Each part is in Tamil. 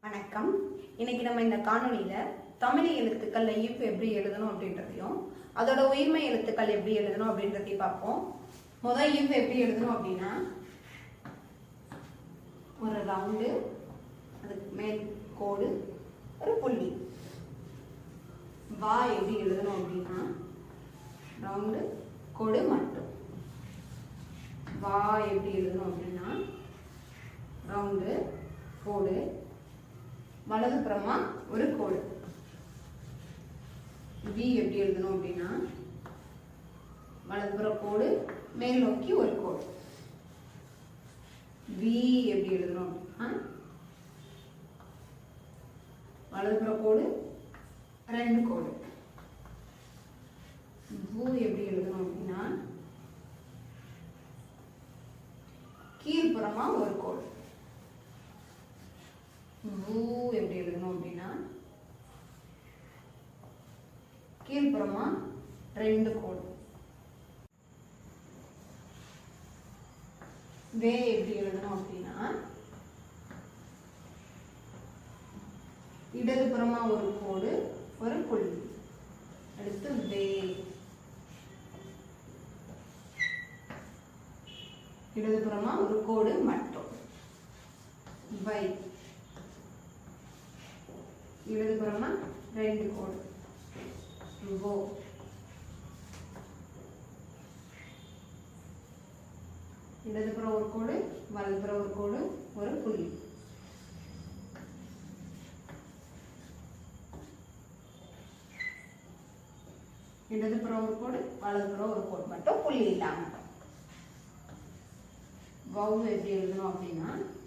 வணக்கம். இன்னைக்கு நம்ம இந்த காணொலியில தமிழ் எழுத்துக்கள் ஈர்ப்பு எப்படி எழுதணும் அப்படின்றதையும் அதோட உயிர்மை எழுத்துக்கள் எப்படி எழுதணும் அப்படின்றதையும் பார்ப்போம். முதல் ஈர்ப்பு எப்படி எழுதணும் அப்படின்னா, ஒரு ரவுண்டு, அதுக்கு மேல் கோடு, ஒரு புள்ளி. வா எப்படி எழுதணும் அப்படின்னா, ரவுண்டு கோடு மட்டும். வா எப்படி எழுதணும் அப்படின்னா, ரவுண்டு கோடு, வலதுபுறமா ஒரு கோடு. வி எப்படி எழுதணும் அப்படின்னா, வலதுபுற கோடு, மேல் நோக்கி ஒரு கோடு. வி எப்படி எழுதணும் அப்படின்னா, வலதுபுற கோடு, ரெண்டு கோடு. வு எப்படி எழுதணும் அப்படின்னா, கீழ்ப்புறமா ஒரு கோடு. வு எப்படி எழுதணும் அப்படின்னா, கீழ்ப்புறமா ரெண்டு கோடு. வே எப்படி எழுதணும் அப்படின்னா, இடதுபுறமா ஒரு கோடு, ஒரு புள்ளி. அடுத்து வே. இடதுபுறமா ஒரு கோடு மட்டும். வை. இடதுபுறமா ரெண்டு கோடு. வோ. இடதுபுறம் ஒரு கோடு, வலதுபுறம் ஒரு கோடு, ஒரு புள்ளி. இடதுபுறம் ஒரு கோடு, வலதுபுறம் ஒரு கோடு மட்டும், புள்ளி இல்லாம. வௌ எப்படி எழுதணும் அப்படின்னா,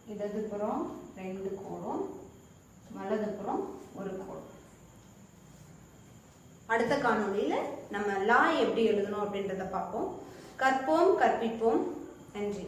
இடதுபுறம் ரெண்டு கோடும், வலதுபுறம் ஒரு கோடு. அடுத்த காணொலியில நம்ம லா எப்படி எழுதணும் அப்படின்றத பார்ப்போம். கற்போம், கற்பிப்போம். நன்றி.